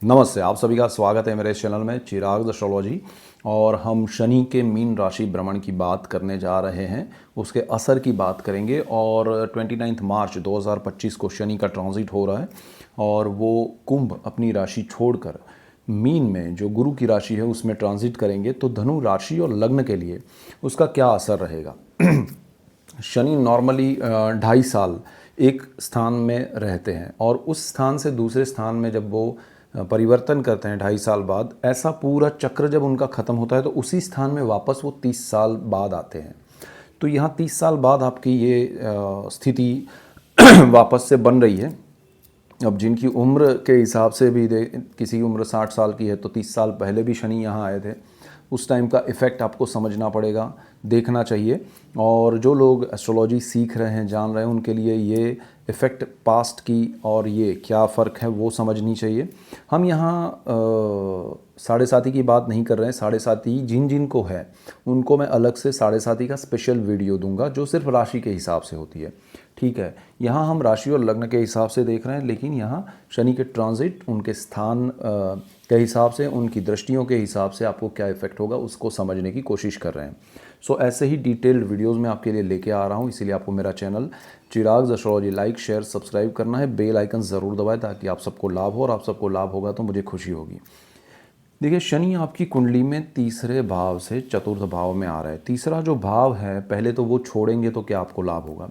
नमस्ते, आप सभी का स्वागत है मेरे इस चैनल में चिराग एस्ट्रोलॉजी। और हम शनि के मीन राशि भ्रमण की बात करने जा रहे हैं, उसके असर की बात करेंगे। और 29 मार्च 2025 को शनि का ट्रांजिट हो रहा है और वो कुंभ अपनी राशि छोड़कर मीन में जो गुरु की राशि है उसमें ट्रांजिट करेंगे। तो धनु राशि और लग्न के लिए उसका क्या असर रहेगा। शनि नॉर्मली 2.5 साल एक स्थान में रहते हैं और उस स्थान से दूसरे स्थान में जब वो परिवर्तन करते हैं 2.5 साल बाद, ऐसा पूरा चक्र जब उनका ख़त्म होता है तो उसी स्थान में वापस वो 30 साल बाद आते हैं। तो यहाँ 30 साल बाद आपकी ये स्थिति वापस से बन रही है। अब जिनकी उम्र के हिसाब से भी किसी की उम्र 60 साल की है तो 30 साल पहले भी शनि यहाँ आए थे, उस टाइम का इफ़ेक्ट आपको समझना पड़ेगा, देखना चाहिए। और जो लोग एस्ट्रोलॉजी सीख रहे हैं, जान रहे हैं, उनके लिए ये इफ़ेक्ट पास्ट की और ये क्या फ़र्क है वो समझनी चाहिए। हम यहाँ साढ़े साथी की बात नहीं कर रहे हैं। साढ़े साथी जिन जिन को है उनको मैं अलग से साढ़े साथी का स्पेशल वीडियो दूंगा जो सिर्फ राशि के हिसाब से होती है, ठीक है। यहाँ हम राशि और लग्न के हिसाब से देख रहे हैं, लेकिन यहाँ शनि के ट्रांजिट, उनके स्थान के हिसाब से, उनकी दृष्टियों के हिसाब से आपको क्या इफेक्ट होगा उसको समझने की कोशिश कर रहे हैं। सो ऐसे ही डिटेल्ड वीडियोस मैं आपके लिए लेके आ रहा हूँ, इसीलिए आपको मेरा चैनल चिराग एस्ट्रोलॉजी लाइक शेयर सब्सक्राइब करना है, बेल आइकन ज़रूर दबाएं ताकि आप सबको लाभ हो, और आप सबको लाभ होगा तो मुझे खुशी होगी। देखिए, शनि आपकी कुंडली में तीसरे भाव से चतुर्थ भाव में आ रहा है। तीसरा जो भाव है, पहले तो वो छोड़ेंगे तो क्या आपको लाभ होगा।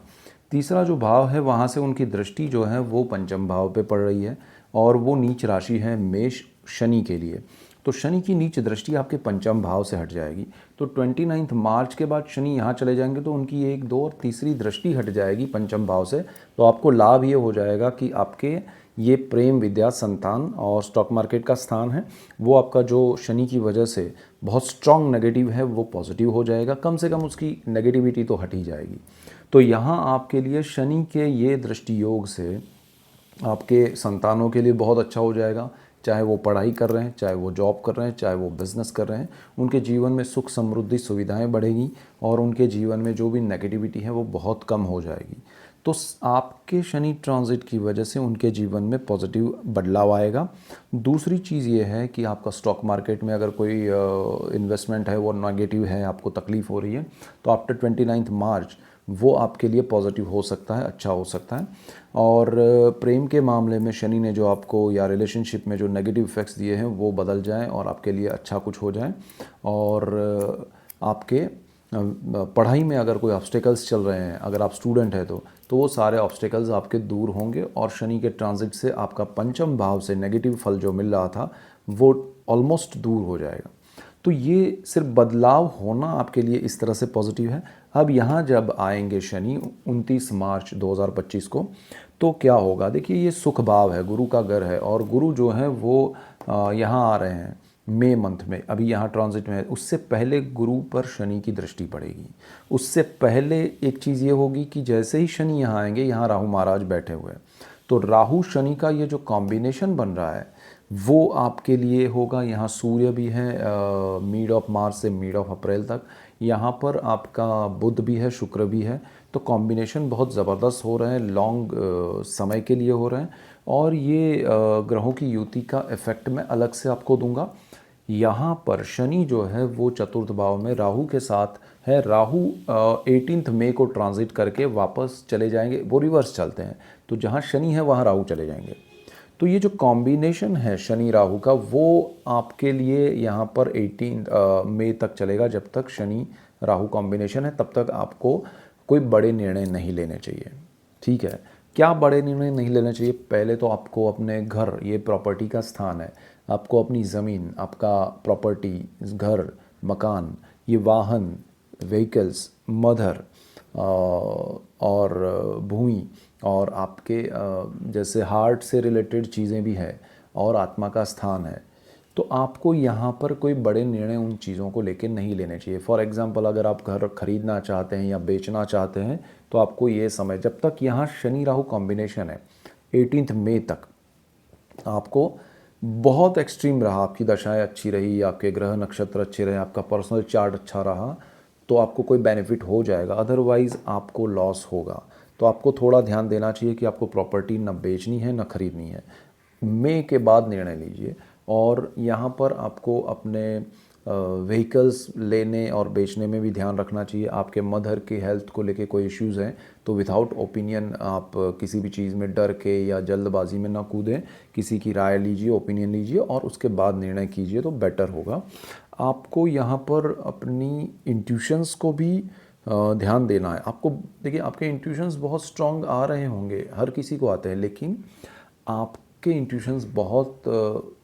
तीसरा जो भाव है वहाँ से उनकी दृष्टि जो है वो पंचम भाव पे पड़ रही है और वो नीच राशि है मेष शनि के लिए। तो शनि की नीच दृष्टि आपके पंचम भाव से हट जाएगी। तो 29 मार्च के बाद शनि यहाँ चले जाएंगे तो उनकी 1, 2 और तीसरी दृष्टि हट जाएगी पंचम भाव से। तो आपको लाभ ये हो जाएगा कि आपके ये प्रेम, विद्या, संतान और स्टॉक मार्केट का स्थान है वो आपका जो शनि की वजह से बहुत स्ट्रॉन्ग नेगेटिव है वो पॉजिटिव हो जाएगा, कम से कम उसकी नेगेटिविटी तो हट ही जाएगी। तो यहाँ आपके लिए शनि के ये दृष्टि योग से आपके संतानों के लिए बहुत अच्छा हो जाएगा। चाहे वो पढ़ाई कर रहे हैं, चाहे वो जॉब कर रहे हैं, चाहे वो बिज़नेस कर रहे हैं, उनके जीवन में सुख समृद्धि सुविधाएं बढ़ेगी और उनके जीवन में जो भी नेगेटिविटी है वो बहुत कम हो जाएगी। तो आपके शनि ट्रांजिट की वजह से उनके जीवन में पॉजिटिव बदलाव आएगा। दूसरी चीज़ ये है कि आपका स्टॉक मार्केट में अगर कोई इन्वेस्टमेंट है वो नेगेटिव है, आपको तकलीफ़ हो रही है, तो आफ्टर 29 मार्च वो आपके लिए पॉजिटिव हो सकता है, अच्छा हो सकता है। और प्रेम के मामले में शनि ने जो आपको या रिलेशनशिप में जो नेगेटिव इफेक्ट्स दिए हैं वो बदल जाएं और आपके लिए अच्छा कुछ हो जाए। और आपके पढ़ाई में अगर कोई ऑब्स्टेकल्स चल रहे हैं, अगर आप स्टूडेंट हैं तो वो सारे ऑब्स्टेकल्स आपके दूर होंगे और शनि के ट्रांजिट से आपका पंचम भाव से नेगेटिव फल जो मिल रहा था वो ऑलमोस्ट दूर हो जाएगा। तो ये सिर्फ बदलाव होना आपके लिए इस तरह से पॉजिटिव है। अब यहाँ जब आएंगे शनि 29 मार्च 2025 को, तो क्या होगा। देखिए, ये सुख भाव है, गुरु का घर है और गुरु जो है वो यहाँ आ रहे हैं मई मंथ में, अभी यहाँ ट्रांजिट में है। उससे पहले गुरु पर शनि की दृष्टि पड़ेगी। उससे पहले एक चीज़ ये होगी कि जैसे ही शनि यहाँ आएंगे, यहाँ राहु महाराज बैठे हुए हैं, तो राहु शनि का ये जो कॉम्बिनेशन बन रहा है वो आपके लिए होगा। यहाँ सूर्य भी है मिड ऑफ मार्च से मिड ऑफ अप्रैल तक, यहाँ पर आपका बुध भी है, शुक्र भी है। तो कॉम्बिनेशन बहुत ज़बरदस्त हो रहे हैं, लॉन्ग समय के लिए हो रहे हैं। और ये ग्रहों की युति का इफ़ेक्ट मैं अलग से आपको दूंगा। यहाँ पर शनि जो है वो चतुर्थ भाव में राहु के साथ है। राहु 18 मई को ट्रांजिट करके वापस चले जाएंगे, वो रिवर्स चलते हैं, तो जहाँ शनि है वहाँ राहु चले जाएंगे। तो ये जो कॉम्बिनेशन है शनि राहु का वो आपके लिए यहाँ पर 18 मई तक चलेगा। जब तक शनि राहु कॉम्बिनेशन है तब तक आपको कोई बड़े निर्णय नहीं लेने चाहिए, ठीक है। क्या बड़े निर्णय नहीं लेने चाहिए। पहले तो आपको अपने घर, ये प्रॉपर्टी का स्थान है, आपको अपनी ज़मीन, आपका प्रॉपर्टी, घर, मकान, ये वाहन, व्हीकल्स, मदर और भूमि और आपके जैसे हार्ट से रिलेटेड चीज़ें भी है और आत्मा का स्थान है। तो आपको यहाँ पर कोई बड़े निर्णय उन चीज़ों को लेकर नहीं लेने चाहिए। फॉर एग्ज़ाम्पल, अगर आप घर खरीदना चाहते हैं या बेचना चाहते हैं तो आपको ये समय, जब तक यहाँ शनि राहु कॉम्बिनेशन है 18 मई तक, आपको बहुत एक्सट्रीम रहा, आपकी दशाएं अच्छी रही, आपके ग्रह नक्षत्र अच्छे रहे, आपका पर्सनल चार्ट अच्छा रहा, तो आपको कोई बेनिफिट हो जाएगा, अदरवाइज़ आपको लॉस होगा। तो आपको थोड़ा ध्यान देना चाहिए कि आपको प्रॉपर्टी ना बेचनी है ना खरीदनी है। मई के बाद निर्णय लीजिए। और यहाँ पर आपको अपने व्हीकल्स लेने और बेचने में भी ध्यान रखना चाहिए। आपके मदर की हेल्थ को लेके कोई इश्यूज़ हैं तो विदाउट ओपिनियन आप किसी भी चीज़ में डर के या जल्दबाजी में ना कूदें। किसी की राय लीजिए, ओपिनियन लीजिए और उसके बाद निर्णय कीजिए तो बेटर होगा। आपको यहाँ पर अपनी इंट्यूशंस को भी ध्यान देना है। आपको देखिए, आपके इंट्यूशंस बहुत स्ट्रांग आ रहे होंगे, हर किसी को आते हैं, लेकिन आपके इंट्यूशंस बहुत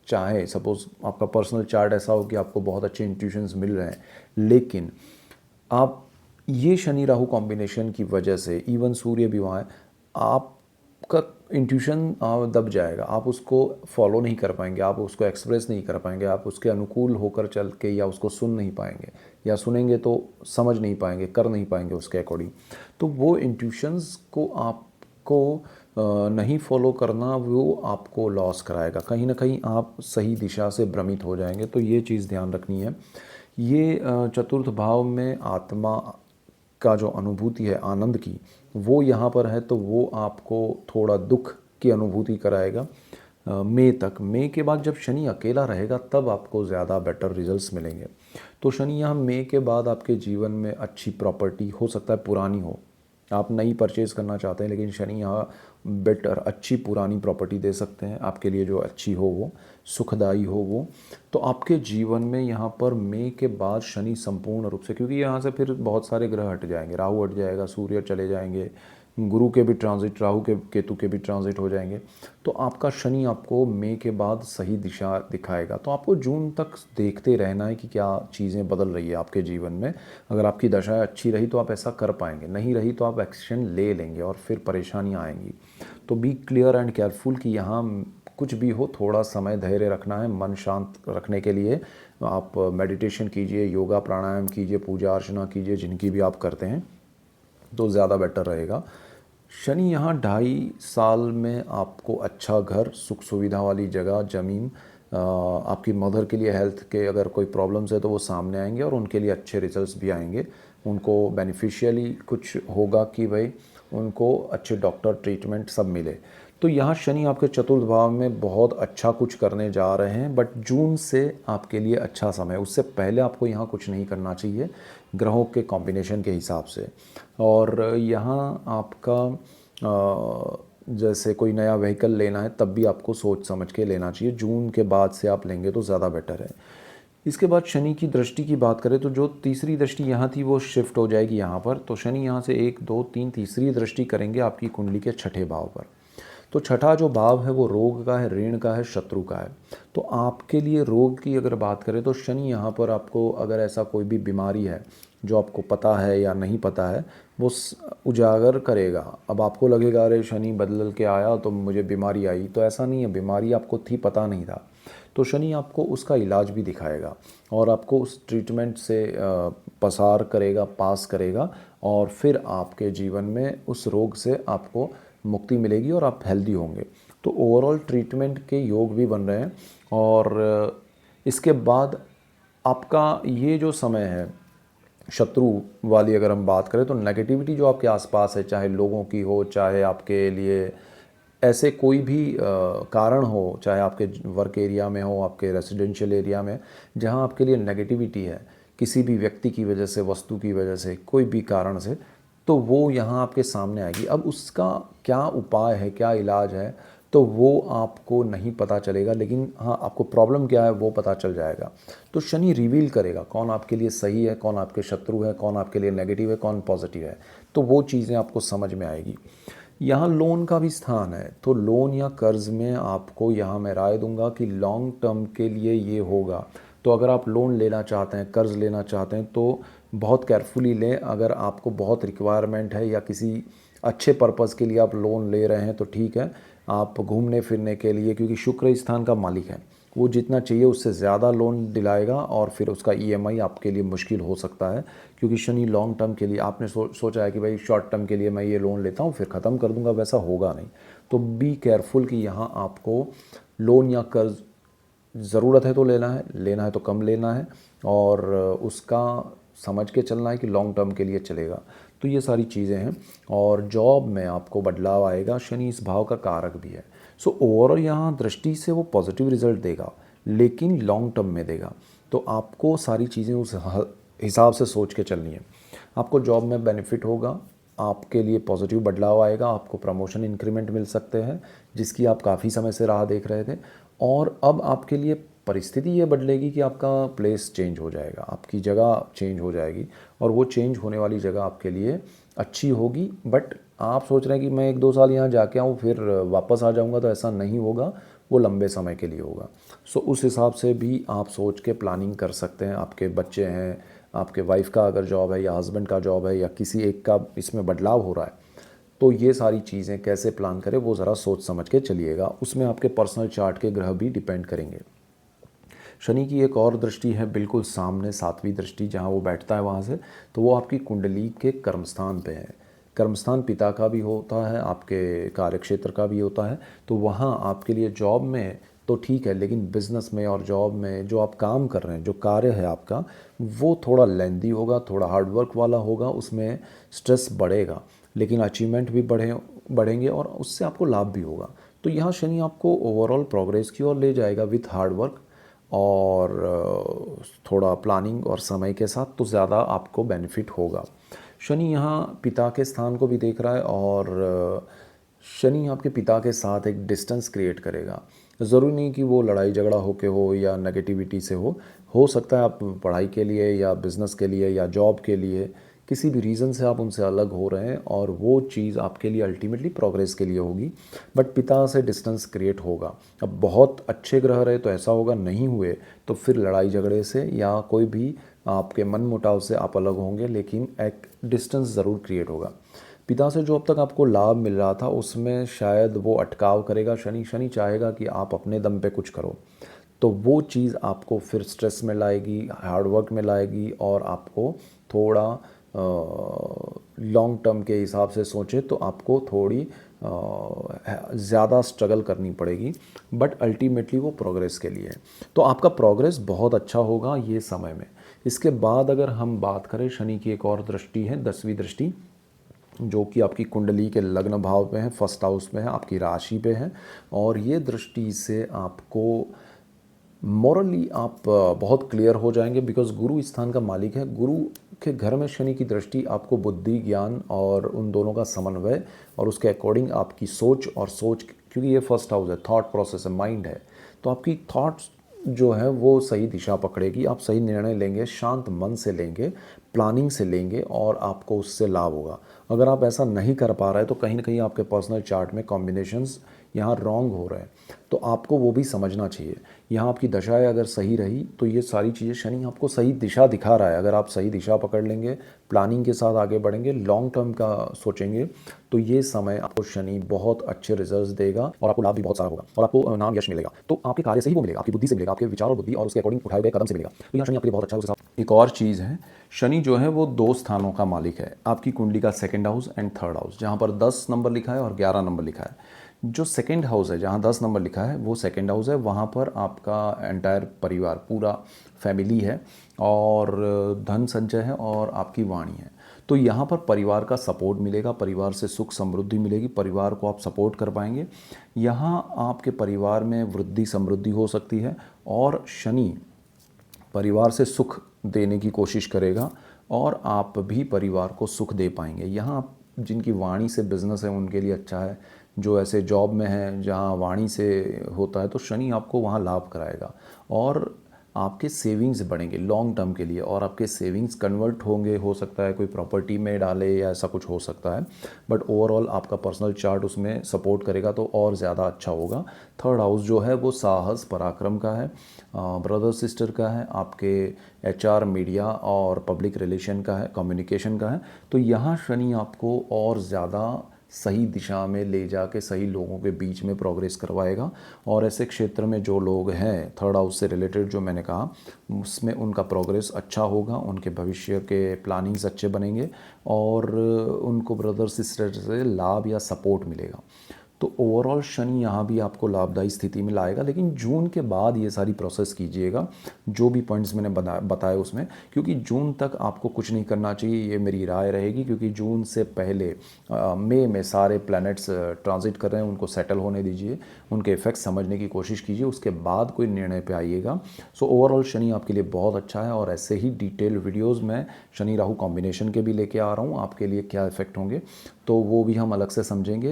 चाहे सपोज़ आपका पर्सनल चार्ट ऐसा हो कि आपको बहुत अच्छे इंट्यूशंस मिल रहे हैं, लेकिन आप ये शनि राहु कॉम्बिनेशन की वजह से, इवन सूर्य भी वहाँ है, आपका इंट्यूशन दब जाएगा। आप उसको फॉलो नहीं कर पाएंगे, आप उसको एक्सप्रेस नहीं कर पाएंगे, आप उसके अनुकूल होकर चल के या उसको सुन नहीं पाएंगे, या सुनेंगे तो समझ नहीं पाएंगे, कर नहीं पाएंगे उसके अकॉर्डिंग। तो वो इंट्यूशंस को आपको नहीं फॉलो करना, वो आपको लॉस कराएगा। कहीं ना कहीं आप सही दिशा से भ्रमित हो जाएंगे। तो ये चीज़ ध्यान रखनी है। ये चतुर्थ भाव में आत्मा का जो अनुभूति है आनंद की, वो यहाँ पर है, तो वो आपको थोड़ा दुख की अनुभूति कराएगा मई तक। मई के बाद जब शनि अकेला रहेगा तब आपको ज़्यादा बेटर रिजल्ट्स मिलेंगे। तो शनि यहाँ मई के बाद आपके जीवन में अच्छी प्रॉपर्टी, हो सकता है पुरानी हो, आप नई परचेज़ करना चाहते हैं, लेकिन शनि यहाँ बेटर अच्छी पुरानी प्रॉपर्टी दे सकते हैं आपके लिए, जो अच्छी हो, वो सुखदाई हो वो। तो आपके जीवन में यहाँ पर मई के बाद शनि संपूर्ण रूप से, क्योंकि यहाँ से फिर बहुत सारे ग्रह हट जाएंगे, राहु हट जाएगा, सूर्य चले जाएंगे, गुरु के भी ट्रांजिट, राहु के केतु के भी ट्रांजिट हो जाएंगे। तो आपका शनि आपको मई के बाद सही दिशा दिखाएगा। तो आपको जून तक देखते रहना है कि क्या चीज़ें बदल रही है आपके जीवन में। अगर आपकी दशा अच्छी रही तो आप ऐसा कर पाएंगे, नहीं रही तो आप एक्शन ले लेंगे और फिर परेशानियाँ आएंगी। तो बी क्लियर एंड केयरफुल कि यहाँ कुछ भी हो, थोड़ा समय धैर्य रखना है। मन शांत रखने के लिए आप मेडिटेशन कीजिए, योगा प्राणायाम कीजिए, पूजा अर्चना कीजिए, जिनकी भी आप करते हैं, तो ज़्यादा बेटर रहेगा। शनि यहाँ 2.5 साल में आपको अच्छा घर, सुख सुविधा वाली जगह, ज़मीन, आपकी मदर के लिए हेल्थ के अगर कोई प्रॉब्लम्स है तो वो सामने आएंगे और उनके लिए अच्छे रिजल्ट्स भी आएंगे। उनको बेनिफिशियली कुछ होगा कि भाई उनको अच्छे डॉक्टर, ट्रीटमेंट सब मिले। तो यहाँ शनि आपके चतुर्थ भाव में बहुत अच्छा कुछ करने जा रहे हैं, बट जून से आपके लिए अच्छा समय है। उससे पहले आपको यहाँ कुछ नहीं करना चाहिए ग्रहों के कॉम्बिनेशन के हिसाब से। और यहाँ आपका जैसे कोई नया व्हीकल लेना है तब भी आपको सोच समझ के लेना चाहिए। जून के बाद से आप लेंगे तो ज़्यादा बेटर है। इसके बाद शनि की दृष्टि की बात करें तो जो तीसरी दृष्टि यहाँ थी वो शिफ्ट हो जाएगी यहाँ पर। तो शनि यहाँ से 1, 2, 3 तीसरी दृष्टि करेंगे आपकी कुंडली के छठे भाव पर। तो छठा जो भाव है वो रोग का है, ऋण का है, शत्रु का है। तो आपके लिए रोग की अगर बात करें तो शनि यहाँ पर आपको, अगर ऐसा कोई भी बीमारी है जो आपको पता है या नहीं पता है, वो उजागर करेगा। अब आपको लगेगा अरे शनि बदल के आया तो मुझे बीमारी आई, तो ऐसा नहीं है, बीमारी आपको थी, पता नहीं था। तो शनि आपको उसका इलाज भी दिखाएगा और आपको उस ट्रीटमेंट से पसार करेगा, पास करेगा, और फिर आपके जीवन में उस रोग से आपको मुक्ति मिलेगी और आप हेल्दी होंगे। तो ओवरऑल ट्रीटमेंट के योग भी बन रहे हैं। और इसके बाद आपका ये जो समय है शत्रु वाली, अगर हम बात करें तो नेगेटिविटी जो आपके आसपास है, चाहे लोगों की हो, चाहे आपके लिए ऐसे कोई भी कारण हो, चाहे आपके वर्क एरिया में हो, आपके रेजिडेंशियल एरिया में, जहां आपके लिए नेगेटिविटी है किसी भी व्यक्ति की वजह से, वस्तु की वजह से, कोई भी कारण से, तो वो यहाँ आपके सामने आएगी। अब उसका क्या उपाय है, क्या इलाज है, तो वो आपको नहीं पता चलेगा, लेकिन हाँ आपको प्रॉब्लम क्या है वो पता चल जाएगा। तो शनि रिवील करेगा कौन आपके लिए सही है, कौन आपके शत्रु है, कौन आपके लिए नेगेटिव है, कौन पॉजिटिव है। तो वो चीज़ें आपको समझ में आएगी। यहाँ लोन का भी स्थान है, तो लोन या कर्ज़ में आपको यहाँ मैं राय दूंगा कि लॉन्ग टर्म के लिए ये होगा। तो अगर आप लोन लेना चाहते हैं, कर्ज़ लेना चाहते हैं, तो बहुत केयरफुली लें। अगर आपको बहुत रिक्वायरमेंट है या किसी अच्छे पर्पज़ के लिए आप लोन ले रहे हैं तो ठीक है। आप घूमने फिरने के लिए, क्योंकि शुक्र इस स्थान का मालिक है, वो जितना चाहिए उससे ज़्यादा लोन दिलाएगा और फिर उसका ईएमआई आपके लिए मुश्किल हो सकता है। क्योंकि शनि लॉन्ग टर्म के लिए, आपने सोचा है कि भाई शॉर्ट टर्म के लिए मैं ये लोन लेता हूँ फिर ख़त्म कर दूंगा, वैसा होगा नहीं। तो बी केयरफुल कि यहाँ आपको लोन या कर्ज ज़रूरत है तो लेना है तो कम लेना है, और उसका समझ के चलना है कि लॉन्ग टर्म के लिए चलेगा। तो ये सारी चीज़ें हैं। और जॉब में आपको बदलाव आएगा, शनि इस भाव का कारक भी है। सो ओवरऑल यहाँ दृष्टि से वो पॉजिटिव रिजल्ट देगा, लेकिन लॉन्ग टर्म में देगा। तो आपको सारी चीज़ें उस हिसाब से सोच के चलनी है। आपको जॉब में बेनिफिट होगा, आपके लिए पॉजिटिव बदलाव आएगा, आपको प्रमोशन इंक्रीमेंट मिल सकते हैं जिसकी आप काफ़ी समय से राह देख रहे थे। और अब आपके लिए परिस्थिति ये बदलेगी कि आपका प्लेस चेंज हो जाएगा, आपकी जगह चेंज हो जाएगी, और वो चेंज होने वाली जगह आपके लिए अच्छी होगी। बट आप सोच रहे हैं कि मैं 1-2 साल यहाँ जाके आऊँ फिर वापस आ जाऊँगा, तो ऐसा नहीं होगा, वो लंबे समय के लिए होगा। सो उस हिसाब से भी आप सोच के प्लानिंग कर सकते हैं। आपके बच्चे हैं, आपके वाइफ का अगर जॉब है या हस्बैंड का जॉब है या किसी एक का इसमें बदलाव हो रहा है, तो ये सारी चीज़ें कैसे प्लान करें वो ज़रा सोच समझ के चलिएगा। उसमें आपके पर्सनल चार्ट के ग्रह भी डिपेंड करेंगे। शनि की एक और दृष्टि है बिल्कुल सामने, 7वीं दृष्टि, जहाँ वो बैठता है वहाँ से, तो वो आपकी कुंडली के कर्मस्थान पे है। कर्मस्थान पिता का भी होता है, आपके कार्यक्षेत्र का भी होता है। तो वहाँ आपके लिए जॉब में तो ठीक है, लेकिन बिजनेस में और जॉब में जो आप काम कर रहे हैं, जो कार्य है आपका, वो थोड़ा लेंदी होगा, थोड़ा हार्डवर्क वाला होगा, उसमें स्ट्रेस बढ़ेगा, लेकिन अचीवमेंट भी बढ़ेंगे और उससे आपको लाभ भी होगा। तो यहाँ शनि आपको ओवरऑल प्रोग्रेस की ओर ले जाएगा विथ हार्डवर्क और थोड़ा प्लानिंग और समय के साथ, तो ज़्यादा आपको बेनिफिट होगा। शनि यहाँ पिता के स्थान को भी देख रहा है, और शनि आपके पिता के साथ एक डिस्टेंस क्रिएट करेगा। ज़रूरी नहीं कि वो लड़ाई झगड़ा होके हो या नेगेटिविटी से हो सकता है आप पढ़ाई के लिए या बिज़नेस के लिए या जॉब के लिए किसी भी रीज़न से आप उनसे अलग हो रहे हैं, और वो चीज़ आपके लिए अल्टीमेटली प्रोग्रेस के लिए होगी, बट पिता से डिस्टेंस क्रिएट होगा। अब बहुत अच्छे ग्रह रहे तो ऐसा होगा, नहीं हुए तो फिर लड़ाई झगड़े से या कोई भी आपके मन मुटाव से आप अलग होंगे, लेकिन एक डिस्टेंस ज़रूर क्रिएट होगा। पिता से जो अब तक आपको लाभ मिल रहा था उसमें शायद वो अटकाव करेगा शनि। शनि चाहेगा कि आप अपने दम पे कुछ करो, तो वो चीज़ आपको फिर स्ट्रेस में लाएगी, हार्डवर्क में लाएगी, और आपको थोड़ा लॉन्ग टर्म के हिसाब से सोचें तो आपको थोड़ी ज़्यादा स्ट्रगल करनी पड़ेगी, बट अल्टीमेटली वो प्रोग्रेस के लिए है। तो आपका प्रोग्रेस बहुत अच्छा होगा ये समय में। इसके बाद अगर हम बात करें, शनि की एक और दृष्टि है, 10वीं दृष्टि, जो कि आपकी कुंडली के लग्न भाव में है, फर्स्ट हाउस में है, आपकी राशि पे है। और ये दृष्टि से आपको मॉरली आप बहुत क्लियर हो जाएंगे, बिकॉज गुरु स्थान का मालिक है। गुरु के घर में शनि की दृष्टि आपको बुद्धि, ज्ञान और उन दोनों का समन्वय, और उसके अकॉर्डिंग आपकी सोच, क्योंकि ये फर्स्ट हाउस है, थॉट प्रोसेस है, माइंड है, तो आपकी थॉट्स जो है वो सही दिशा पकड़ेगी, आप सही निर्णय लेंगे, शांत मन से लेंगे, प्लानिंग से लेंगे, और आपको उससे लाभ होगा। अगर आप ऐसा नहीं कर पा रहे तो कहीं ना कहीं आपके पर्सनल चार्ट में कॉम्बिनेशंस यहाँ रॉन्ग हो रहे हैं, तो आपको वो भी समझना चाहिए। यहाँ आपकी दशाएं अगर सही रही तो ये सारी चीज़ें, शनि आपको सही दिशा दिखा रहा है। अगर आप सही दिशा पकड़ लेंगे, प्लानिंग के साथ आगे बढ़ेंगे, लॉन्ग टर्म का सोचेंगे, तो ये समय आपको शनि बहुत अच्छे रिजल्ट्स देगा, और आपको लाभ भी बहुत सारा होगा, और आपको नाम यश मिलेगा। तो आपके कार्य से ही वो मिलेगा, आपकी बुद्धि से मिलेगा, आपके विचार और बुद्धि और उसके अकॉर्डिंग उठाए गए कदम से मिलेगा। तो यहाँ शनि आपके लिए बहुत अच्छा है। उस हिसाब एक और चीज़ है, शनि जो है वो 2 स्थानों का मालिक है, आपकी कुंडली का second house and third house, जहाँ पर 10 नंबर लिखा है और 11 नंबर लिखा है। जो सेकंड हाउस है, जहाँ 10 नंबर लिखा है, वो सेकंड हाउस है, वहाँ पर आपका एंटायर परिवार, पूरा फैमिली है, और धन संचय है, और आपकी वाणी है। तो यहाँ पर परिवार का सपोर्ट मिलेगा, परिवार से सुख समृद्धि मिलेगी, परिवार को आप सपोर्ट कर पाएंगे। यहाँ आपके परिवार में वृद्धि समृद्धि हो सकती है, और शनि परिवार से सुख देने की कोशिश करेगा, और आप भी परिवार को सुख दे पाएंगे। यहाँ जिनकी वाणी से बिजनेस है उनके लिए अच्छा है। जो ऐसे जॉब में है जहाँ वाणी से होता है, तो शनि आपको वहाँ लाभ कराएगा, और आपके सेविंग्स बढ़ेंगे लॉन्ग टर्म के लिए, और आपके सेविंग्स कन्वर्ट होंगे, हो सकता है कोई प्रॉपर्टी में डाले या ऐसा कुछ हो सकता है, बट ओवरऑल आपका पर्सनल चार्ट उसमें सपोर्ट करेगा, तो और ज़्यादा अच्छा होगा। थर्ड हाउस जो है वो साहस पराक्रम का है, ब्रदर सिस्टर का है, आपके एचआर, मीडिया और पब्लिक रिलेशन का है, कम्युनिकेशन का है। तो यहाँ शनि आपको और ज़्यादा सही दिशा में ले जाके सही लोगों के बीच में प्रोग्रेस करवाएगा, और ऐसे क्षेत्र में जो लोग हैं थर्ड हाउस से रिलेटेड, जो मैंने कहा, उसमें उनका प्रोग्रेस अच्छा होगा, उनके भविष्य के प्लानिंग्स अच्छे बनेंगे, और उनको ब्रदर सिस्टर से लाभ या सपोर्ट मिलेगा। तो ओवरऑल शनि यहाँ भी आपको लाभदायी स्थिति में लाएगा, लेकिन जून के बाद ये सारी प्रोसेस कीजिएगा जो भी पॉइंट्स मैंने बताए उसमें, क्योंकि जून तक आपको कुछ नहीं करना चाहिए, ये मेरी राय रहेगी। क्योंकि जून से पहले मई में सारे प्लैनेट्स ट्रांजिट कर रहे हैं, उनको सेटल होने दीजिए, उनके इफेक्ट्स समझने की कोशिश कीजिए, उसके बाद कोई निर्णय पे आइएगा। सो ओवरऑल शनि आपके लिए बहुत अच्छा है, और ऐसे ही डिटेल वीडियोज़ मैं शनि राहु कॉम्बिनेशन के भी लेके आ रहा हूँ, आपके लिए क्या इफेक्ट होंगे तो वो भी हम अलग से समझेंगे,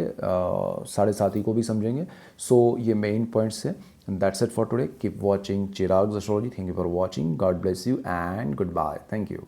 7:30 को भी समझेंगे। सो ये मेन पॉइंट्स है। That's it for today. Keep watching Chirag astrology. Thank you for watching. God bless you and goodbye. Thank you.